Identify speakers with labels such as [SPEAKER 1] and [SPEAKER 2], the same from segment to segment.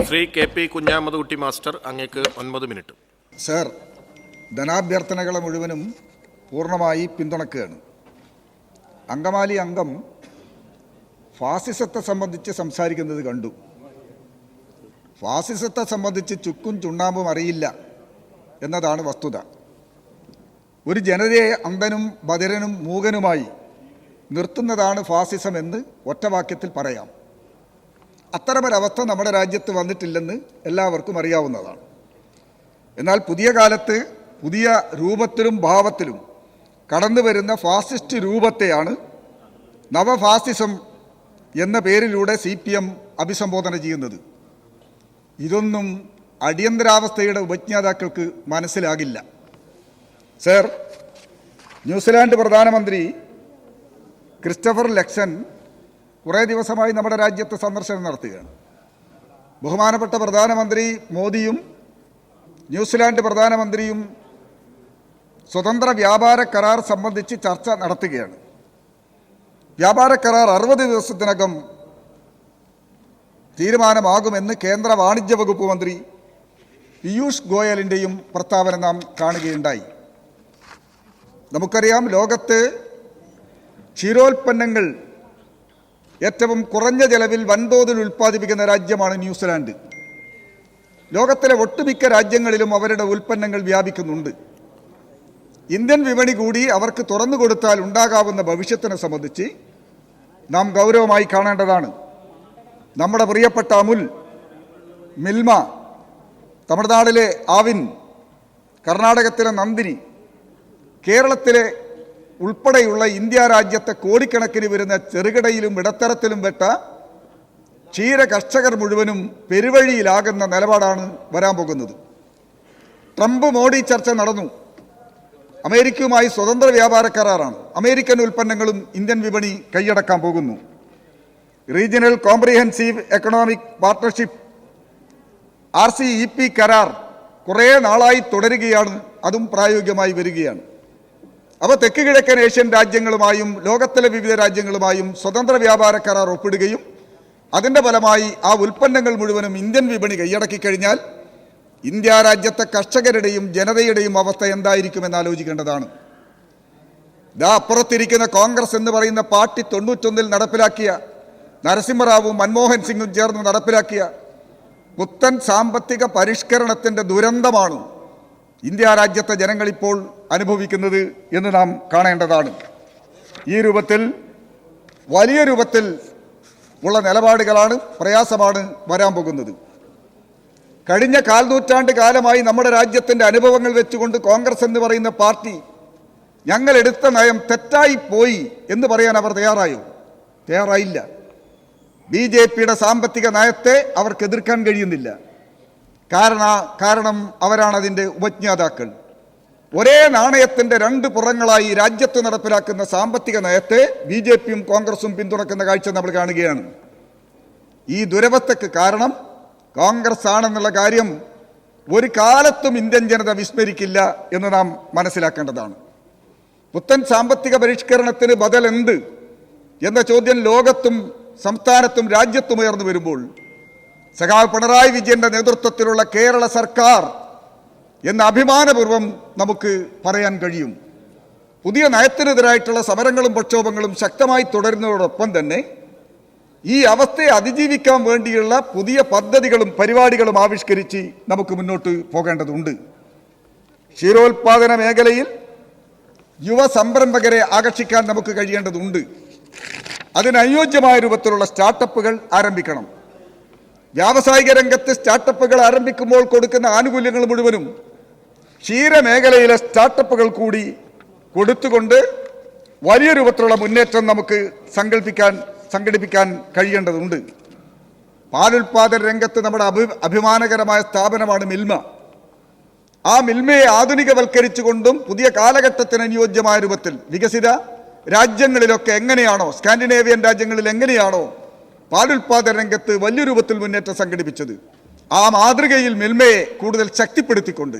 [SPEAKER 1] Shri K P Kunhammathukutty master, അങ്ങേക്ക് 9 minute.
[SPEAKER 2] Sir, ധനാഭ്യർത്ഥനകളെ മുഴുവനും പൂർണ്ണമായി പിന്തുണക്കുകയാണ്. അങ്കമാലി അംഗം ഫാസിസത്തെ സംബന്ധിച്ച് സംസാരിക്കുന്നത് കണ്ടു. ഫാസിസത്തെ സംബന്ധിച്ച് ചുക്കും ചുണ്ണാമ്പും അറിയില്ല എന്നതാണ് വസ്തുത. ഒരു ജനതയെ അന്ധനും ബധിരനും മൂകനുമായി നിർത്തുന്നതാണ് ഫാസിസം എന്ന് ഒറ്റവാക്യത്തിൽ പറയാം. അത്തരമൊരവസ്ഥ നമ്മുടെ രാജ്യത്ത് വന്നിട്ടില്ലെന്ന് എല്ലാവർക്കും അറിയാവുന്നതാണ്. എന്നാൽ പുതിയ കാലത്ത് പുതിയ രൂപത്തിലും ഭാവത്തിലും കടന്നു വരുന്ന ഫാസിസ്റ്റ് രൂപത്തെയാണ് നവഫാസിസം എന്ന പേരിലൂടെ CPM അഭിസംബോധന ചെയ്യുന്നത്. ഇതൊന്നും അടിയന്തരാവസ്ഥയുടെ ഉപജ്ഞാതാക്കൾക്ക് മനസ്സിലാകില്ല. സർ, ന്യൂസിലാൻഡ് പ്രധാനമന്ത്രി ക്രിസ്റ്റഫർ ലക്സൺ കുറേ ദിവസമായി നമ്മുടെ രാജ്യത്ത് സന്ദർശനം നടത്തുകയാണ്. ബഹുമാനപ്പെട്ട പ്രധാനമന്ത്രി മോദിയും ന്യൂസിലാൻഡ് പ്രധാനമന്ത്രിയും സ്വതന്ത്ര വ്യാപാര കരാർ സംബന്ധിച്ച് ചർച്ച നടത്തുകയാണ്. വ്യാപാര കരാർ 60 ദിവസത്തിനകം തീരുമാനമാകുമെന്ന് കേന്ദ്ര വാണിജ്യ വകുപ്പ് മന്ത്രി പീയൂഷ് ഗോയലിൻ്റെയും പ്രസ്താവന നാം കാണുകയുണ്ടായി. നമുക്കറിയാം, ലോകത്ത് ക്ഷീരോൽപ്പന്നങ്ങൾ ഏറ്റവും കുറഞ്ഞ ചെലവിൽ വൻതോതിൽ ഉൽപ്പാദിപ്പിക്കുന്ന രാജ്യമാണ് ന്യൂസിലാൻഡ്. ലോകത്തിലെ ഒട്ടുമിക്ക രാജ്യങ്ങളിലും അവരുടെ ഉൽപ്പന്നങ്ങൾ വ്യാപിക്കുന്നുണ്ട്. ഇന്ത്യൻ വിപണി കൂടി അവർക്ക് തുറന്നു കൊടുത്താൽ ഉണ്ടാകാവുന്ന ഭവിഷ്യത്തിനെ സംബന്ധിച്ച് നാം ഗൗരവമായി കാണേണ്ടതാണ്. നമ്മുടെ പ്രിയപ്പെട്ട അമുൽ, മിൽമ, തമിഴ്നാട്ടിലെ ആവിൻ, കർണാടകത്തിലെ നന്ദിനി, കേരളത്തിലെ ഉൾപ്പെടെയുള്ള ഇന്ത്യ രാജ്യത്തെ കോടിക്കണക്കിന് വരുന്ന ചെറുകിടയിലും ഇടത്തരത്തിലും പെട്ട ക്ഷീര കർഷകർ മുഴുവനും പെരുവഴിയിലാകുന്ന നിലപാടാണ് വരാൻ പോകുന്നത്. ട്രംപ് മോഡി ചർച്ച നടന്നു. അമേരിക്കയുമായി സ്വതന്ത്ര വ്യാപാര കരാറാണ്. അമേരിക്കൻ ഉൽപ്പന്നങ്ങളും ഇന്ത്യൻ വിപണി കൈയടക്കാൻ പോകുന്നു. Regional comprehensive economic partnership RCEP കരാർ കുറേ നാളായി തുടരുകയാണ്. അതും പ്രായോഗികമായി വരികയാണ്. അവ തെക്ക് കിഴക്കൻ ഏഷ്യൻ രാജ്യങ്ങളുമായും ലോകത്തിലെ വിവിധ രാജ്യങ്ങളുമായും സ്വതന്ത്ര വ്യാപാര കരാർ ഒപ്പിടുകയും അതിൻ്റെ ഫലമായി ആ ഉൽപ്പന്നങ്ങൾ മുഴുവനും ഇന്ത്യൻ വിപണി കൈയടക്കി കഴിഞ്ഞാൽ ഇന്ത്യ രാജ്യത്തെ കർഷകരുടെയും ജനതയുടെയും അവസ്ഥ എന്തായിരിക്കുമെന്ന് ആലോചിക്കേണ്ടതാണ്. ഇതാ അപ്പുറത്തിരിക്കുന്ന കോൺഗ്രസ് എന്ന് പറയുന്ന പാർട്ടി 91-ൽ നടപ്പിലാക്കിയ, നരസിംഹറാവുവും മൻമോഹൻ സിംഗും ചേർന്ന് നടപ്പിലാക്കിയ പുത്തൻ സാമ്പത്തിക പരിഷ്കരണത്തിൻ്റെ ദുരന്തമാണ് ഇന്ത്യ രാജ്യത്തെ ജനങ്ങളിപ്പോൾ അനുഭവിക്കുന്നത് എന്ന് നാം കാണേണ്ടതാണ്. ഈ രൂപത്തിൽ, വലിയ രൂപത്തിൽ ഉള്ള നിലപാടുകളാണ്, പ്രയാസമാണ് വരാൻ പോകുന്നത്. കഴിഞ്ഞ കാൽനൂറ്റാണ്ട് കാലമായി നമ്മുടെ രാജ്യത്തിൻ്റെ അനുഭവങ്ങൾ വെച്ചുകൊണ്ട് കോൺഗ്രസ് എന്ന് പറയുന്ന പാർട്ടി ഞങ്ങൾ എടുത്ത നയം തെറ്റായി പോയി എന്ന് പറയാൻ അവർ തയ്യാറായോ? തയ്യാറായില്ല. BJPയുടെ സാമ്പത്തിക നയത്തെ അവർക്ക് എതിർക്കാൻ കഴിയുന്നില്ല. കാരണം അവരാണ് അതിൻ്റെ ഉപജ്ഞാതാക്കൾ. ഒരേ നാണയത്തിൻ്റെ 2 പുറങ്ങളായി രാജ്യത്ത് നടപ്പിലാക്കുന്ന സാമ്പത്തിക നയത്തെ BJPയും കോൺഗ്രസും പിന്തുണക്കുന്ന കാഴ്ച നമ്മൾ കാണുകയാണ്. ഈ ദുരവസ്ഥയ്ക്ക് കാരണം കോൺഗ്രസ് ആണെന്നുള്ള കാര്യം ഒരു കാലത്തും ഇന്ത്യൻ ജനത വിസ്മരിക്കില്ല എന്ന് നാം മനസ്സിലാക്കേണ്ടതാണ്. പുത്തൻ സാമ്പത്തിക പരിഷ്കരണത്തിന് ബദൽ എന്ത് എന്ന ചോദ്യം ലോകത്തും സംസ്ഥാനത്തും രാജ്യത്തും ഉയർന്നു വരുമ്പോൾ സഖാവ് പിണറായി വിജയന്റെ നേതൃത്വത്തിലുള്ള കേരള സർക്കാർ എന്ന അഭിമാനപൂർവ്വം നമുക്ക് പറയാൻ കഴിയും. പുതിയ നയത്തിനെതിരായിട്ടുള്ള സമരങ്ങളും പ്രക്ഷോഭങ്ങളും ശക്തമായി തുടരുന്നതോടൊപ്പം തന്നെ ഈ അവസ്ഥയെ അതിജീവിക്കാൻ വേണ്ടിയുള്ള പുതിയ പദ്ധതികളും പരിപാടികളും ആവിഷ്കരിച്ച് നമുക്ക് മുന്നോട്ട് പോകേണ്ടതുണ്ട്. ക്ഷീരോത്പാദന മേഖലയിൽ യുവ സംരംഭകരെ ആകർഷിക്കാൻ നമുക്ക് കഴിയേണ്ടതുണ്ട്. അതിനനുയോജ്യമായ രൂപത്തിലുള്ള സ്റ്റാർട്ടപ്പുകൾ ആരംഭിക്കണം. വ്യാവസായിക രംഗത്ത് സ്റ്റാർട്ടപ്പുകൾ ആരംഭിക്കുമ്പോൾ കൊടുക്കുന്ന ആനുകൂല്യങ്ങൾ മുഴുവനും ക്ഷീരമേഖലയിലെ സ്റ്റാർട്ടപ്പുകൾ കൂടി കൊടുത്തുകൊണ്ട് വലിയ രൂപത്തിലുള്ള മുന്നേറ്റം നമുക്ക് സംഘടിപ്പിക്കാൻ കഴിയേണ്ടതുണ്ട്. പാലുൽപാദന രംഗത്ത് നമ്മുടെ അഭിമാനകരമായ സ്ഥാപനമാണ് മിൽമ. ആ മിൽമയെ ആധുനികവൽക്കരിച്ചുകൊണ്ടും പുതിയ കാലഘട്ടത്തിന് അനുയോജ്യമായ രൂപത്തിൽ വികസിത രാജ്യങ്ങളിലൊക്കെ എങ്ങനെയാണോ, സ്കാൻഡിനേവിയൻ രാജ്യങ്ങളിൽ എങ്ങനെയാണോ പാലുൽപാദന രംഗത്ത് വലിയ രൂപത്തിൽ മുന്നേറ്റം സംഘടിപ്പിച്ചത്, ആ മാതൃകയിൽ മിൽമയെ കൂടുതൽ ശക്തിപ്പെടുത്തിക്കൊണ്ട്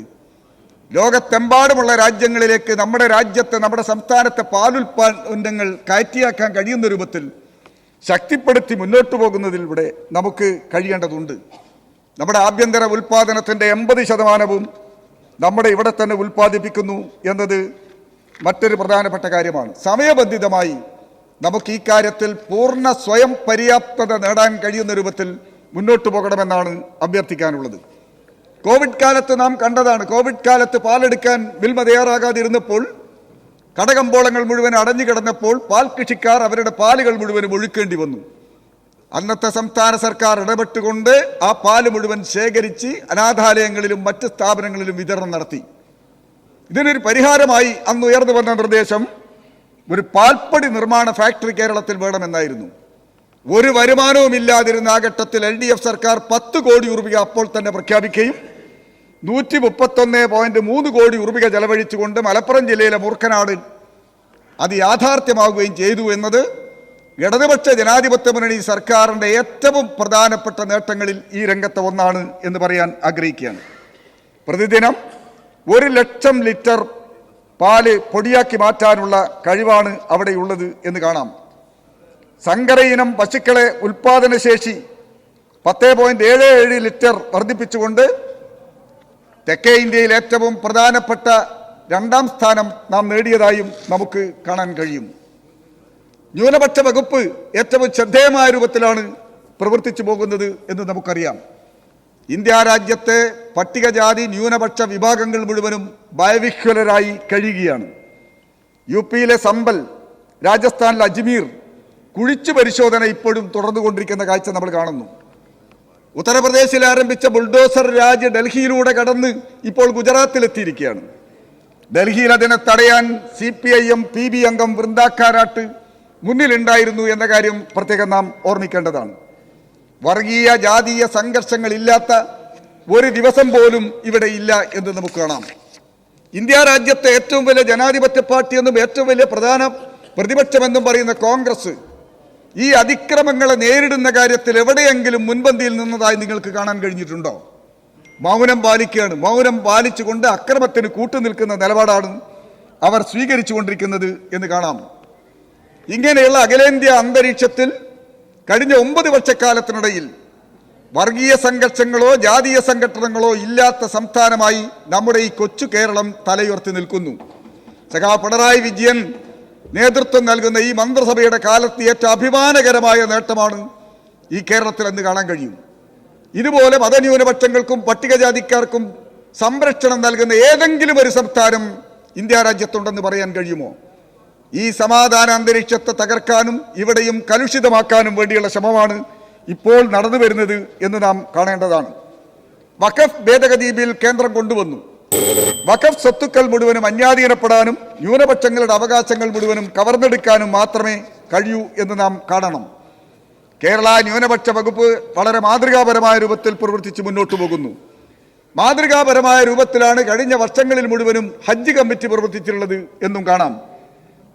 [SPEAKER 2] ലോകത്തെമ്പാടുമുള്ള രാജ്യങ്ങളിലേക്ക് നമ്മുടെ രാജ്യത്തെ, നമ്മുടെ സംസ്ഥാനത്തെ പാലുൽപാദനങ്ങൾ കയറ്റിയാക്കാൻ കഴിയുന്ന രൂപത്തിൽ ശക്തിപ്പെടുത്തി മുന്നോട്ട് പോകുന്നതിലൂടെ നമുക്ക് കഴിയേണ്ടതുണ്ട്. നമ്മുടെ ആഭ്യന്തര ഉൽപ്പാദനത്തിൻ്റെ 80% നമ്മുടെ ഇവിടെ തന്നെ ഉൽപ്പാദിപ്പിക്കുന്നു എന്നത് മറ്റൊരു പ്രധാനപ്പെട്ട കാര്യമാണ്. സമയബന്ധിതമായി നമുക്ക് ഈ കാര്യത്തിൽ പൂർണ്ണ സ്വയം പര്യാപ്തത നേടാൻ കഴിയുന്ന രൂപത്തിൽ മുന്നോട്ട് പോകണമെന്നാണ് അഭ്യർത്ഥിക്കാനുള്ളത്. കോവിഡ് കാലത്ത് നാം കണ്ടതാണ്. കോവിഡ് കാലത്ത് പാലെടുക്കാൻ മിൽമ തയ്യാറാകാതിരുന്നപ്പോൾ, കടകമ്പോളങ്ങൾ മുഴുവൻ അടഞ്ഞു കിടന്നപ്പോൾ പാൽ കൃഷിക്കാർ അവരുടെ പാലുകൾ മുഴുവനും ഒഴുക്കേണ്ടി വന്നു. അന്നത്തെ സംസ്ഥാന സർക്കാർ ഇടപെട്ടുകൊണ്ട് ആ പാല് മുഴുവൻ ശേഖരിച്ച് അനാഥാലയങ്ങളിലും മറ്റ് സ്ഥാപനങ്ങളിലും വിതരണം നടത്തി. ഇതിനൊരു പരിഹാരമായി അന്ന് ഉയർന്നു വന്ന നിർദ്ദേശം ഒരു പാൽപ്പൊടി നിർമ്മാണ ഫാക്ടറി കേരളത്തിൽ വേണമെന്നായിരുന്നു. ഒരു വരുമാനവും ഇല്ലാതിരുന്ന ആ ഘട്ടത്തിൽ LDF സർക്കാർ 10 കോടി രൂപ അപ്പോൾ തന്നെ പ്രഖ്യാപിക്കുകയും 131.3 കോടി രൂപ ചെലവഴിച്ചുകൊണ്ട് മലപ്പുറം ജില്ലയിലെ മൂർക്കനാട് അത് യാഥാർത്ഥ്യമാവുകയും ചെയ്തു എന്നത് ഇടതുപക്ഷ ജനാധിപത്യ മുന്നണി സർക്കാരിൻ്റെ ഏറ്റവും പ്രധാനപ്പെട്ട നേട്ടങ്ങളിൽ ഈ രംഗത്തെ ഒന്നാണ് എന്ന് പറയാൻ ആഗ്രഹിക്കുകയാണ്. പ്രതിദിനം 1 ലക്ഷം ലിറ്റർ പാല് പൊടിയാക്കി മാറ്റാനുള്ള കഴിവാണ് അവിടെയുള്ളത് എന്ന് കാണാം. സങ്കര ഇനം പശുക്കളെ ഉൽപാദനശേഷി 10.77 ലിറ്റർ വർദ്ധിപ്പിച്ചുകൊണ്ട് തെക്കേ ഇന്ത്യയിൽ ഏറ്റവും പ്രധാനപ്പെട്ട 2ാം സ്ഥാനം നാം നേടിയതായും നമുക്ക് കാണാൻ കഴിയും. ന്യൂനപക്ഷ വകുപ്പ് ഏറ്റവും ശ്രദ്ധേയമായ രൂപത്തിലാണ് പ്രവർത്തിച്ചു പോകുന്നത് എന്ന് നമുക്കറിയാം. ഇന്ത്യ രാജ്യത്തെ പട്ടികജാതി ന്യൂനപക്ഷ വിഭാഗങ്ങൾ മുഴുവനും ഭയവിഹ്വലരായി കഴിയുകയാണ്. UP-യിലെ സമ്പൽ, രാജസ്ഥാനിലെ അജ്മീർ കുഴിച്ചു പരിശോധന ഇപ്പോഴും തുടർന്നുകൊണ്ടിരിക്കുന്ന കാഴ്ച നമ്മൾ കാണുന്നു. ഉത്തർപ്രദേശിൽ ആരംഭിച്ച ബുൾഡോസർ രാജ് ഡൽഹിയിലൂടെ കടന്ന് ഇപ്പോൾ ഗുജറാത്തിലെത്തിയിരിക്കുകയാണ്. ഡൽഹിയിൽ അതിനെ തടയാൻ CPIM PB അംഗം വൃന്ദാക്കാരാട്ട് മുന്നിലുണ്ടായിരുന്നു എന്ന കാര്യം പ്രത്യേകം നാം ഓർമ്മിക്കേണ്ടതാണ്. വർഗീയ ജാതീയ സംഘർഷങ്ങളില്ലാത്ത ഒരു ദിവസം പോലും ഇവിടെ ഇല്ല എന്ന് നമുക്ക് കാണാം. ഇന്ത്യ രാജ്യത്തെ ഏറ്റവും വലിയ ജനാധിപത്യ പാർട്ടി എന്നും ഏറ്റവും വലിയ പ്രധാന പ്രതിപക്ഷമെന്നും പറയുന്ന കോൺഗ്രസ് ഈ അതിക്രമങ്ങളെ നേരിടുന്ന കാര്യത്തിൽ എവിടെയെങ്കിലും മുൻപന്തിയിൽ നിന്നതായി നിങ്ങൾക്ക് കാണാൻ കഴിഞ്ഞിട്ടുണ്ടോ? മൗനം പാലിക്കുകയാണ്. മൗനം പാലിച്ചുകൊണ്ട് അക്രമത്തിന് കൂട്ടുനിൽക്കുന്ന നിലപാടാണ് അവർ സ്വീകരിച്ചു കൊണ്ടിരിക്കുന്നത് എന്ന് കാണാം. ഇങ്ങനെയുള്ള അഖിലേന്ത്യാ അന്തരീക്ഷത്തിൽ കഴിഞ്ഞ 9 വർഷക്കാലത്തിനിടയിൽ വർഗീയ സംഘർഷങ്ങളോ ജാതീയ സംഘടനകളോ ഇല്ലാത്ത സംസ്ഥാനമായി നമ്മുടെ ഈ കൊച്ചു കേരളം തലയുയർത്തി നിൽക്കുന്നു. പിണറായി വിജയൻ നേതൃത്വം നൽകുന്ന ഈ മന്ത്രിസഭയുടെ കാലത്ത് ഏറ്റവും അഭിമാനകരമായ നേട്ടമാണ് ഈ കേരളത്തിൽ എന്ന് കാണാൻ കഴിയും. ഇതുപോലെ മതന്യൂനപക്ഷങ്ങൾക്കും പട്ടികജാതിക്കാർക്കും സംരക്ഷണം നൽകുന്ന ഏതെങ്കിലും ഒരു സംസ്ഥാനം ഇന്ത്യ രാജ്യത്തുണ്ടെന്ന് പറയാൻ കഴിയുമോ? ഈ സമാധാന അന്തരീക്ഷത്തെ തകർക്കാനും ഇവിടെയും കലുഷിതമാക്കാനും വേണ്ടിയുള്ള ശ്രമമാണ് ഇപ്പോൾ നടന്നു വരുന്നത് എന്ന് നാം കാണേണ്ടതാണ്. വഖഫ് ഭേദഗതി ബിൽ കേന്ദ്രം കൊണ്ടുവന്നു. വഖഫ് സ്വത്തുക്കൾ മുഴുവനും അന്യാധീനപ്പെടാനും ന്യൂനപക്ഷങ്ങളുടെ അവകാശങ്ങൾ മുഴുവനും കവർന്നെടുക്കാനും മാത്രമേ കഴിയൂ എന്ന് നാം കാണണം. കേരള ന്യൂനപക്ഷ വകുപ്പ് വളരെ മാതൃകാപരമായ രൂപത്തിൽ പ്രവർത്തിച്ച് മുന്നോട്ട് പോകുന്നു. മാതൃകാപരമായ രൂപത്തിലാണ് കഴിഞ്ഞ വർഷങ്ങളിൽ മുഴുവനും ഹജ്ജ് കമ്മിറ്റി പ്രവർത്തിച്ചിട്ടുള്ളത് എന്നും കാണാം.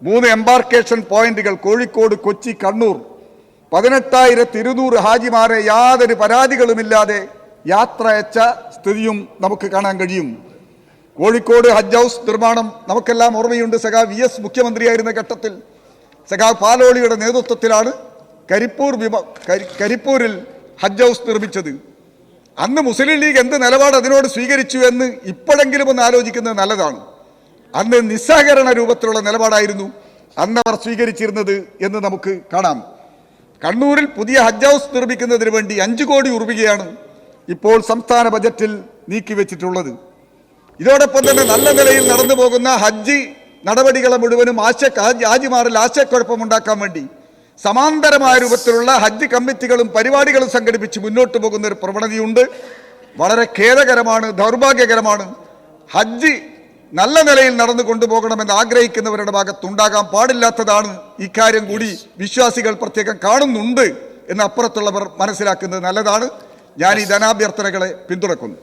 [SPEAKER 2] 3 എംബാർക്കേഷൻ പോയിന്റുകൾ കോഴിക്കോട്, കൊച്ചി, കണ്ണൂർ 18,200 ഹാജിമാരെ യാതൊരു പരാതികളുമില്ലാതെ യാത്ര അയച്ച സ്ഥിതിയും നമുക്ക് കാണാൻ കഴിയും. കോഴിക്കോട് ഹജ്ജ് ഹൗസ് നിർമ്മാണം നമുക്കെല്ലാം ഓർമ്മയുണ്ട്. VS മുഖ്യമന്ത്രിയായിരുന്ന ഘട്ടത്തിൽ പാലോളിയുടെ നേതൃത്വത്തിലാണ് കരിപ്പൂരിൽ ഹജ്ജ് ഹൗസ് നിർമ്മിച്ചത്. അന്ന് മുസ്ലിം ലീഗ് എന്ത് നിലപാട് അതിനോട് സ്വീകരിച്ചു എന്ന് ഇപ്പോഴെങ്കിലും ഒന്ന് ആലോചിക്കുന്നത് നല്ലതാണ്. അന്ന് നിസ്സഹകരണ രൂപത്തിലുള്ള നിലപാടായിരുന്നു അന്നവർ സ്വീകരിച്ചിരുന്നത് എന്ന് നമുക്ക് കാണാം. കണ്ണൂരിൽ പുതിയ ഹജ്ജ് ഹൗസ് നിർമ്മിക്കുന്നതിന് വേണ്ടി 5 കോടി രൂപയാണ് ഇപ്പോൾ സംസ്ഥാന ബജറ്റിൽ നീക്കിവെച്ചിട്ടുള്ളത്. ഇതോടൊപ്പം തന്നെ നല്ല നിലയിൽ നടന്നു പോകുന്ന ഹജ്ജ് നടപടികളെ മുഴുവനും ഹാജിമാരിൽ ആശയക്കുഴപ്പമുണ്ടാക്കാൻ വേണ്ടി സമാന്തരമായ രൂപത്തിലുള്ള ഹജ്ജ് കമ്മിറ്റികളും പരിപാടികളും സംഘടിപ്പിച്ച് മുന്നോട്ട് പോകുന്ന ഒരു പ്രവണതയുണ്ട്. വളരെ ഖേദകരമാണ്, ദൗർഭാഗ്യകരമാണ്. ഹജ്ജ് നല്ല നിലയിൽ നടന്നു കൊണ്ടുപോകണമെന്ന് ആഗ്രഹിക്കുന്നവരുടെ ഭാഗത്തുണ്ടാകാൻ പാടില്ലാത്തതാണ്. ഇക്കാര്യം കൂടി വിശ്വാസികൾ പ്രത്യേകം കാണുന്നുണ്ട് എന്ന് അപ്പുറത്തുള്ളവർ മനസ്സിലാക്കുന്നത് നല്ലതാണ്. ഞാൻ ഈ ധനാഭ്യർത്ഥനകളെ പിന്തുണക്കുന്നു.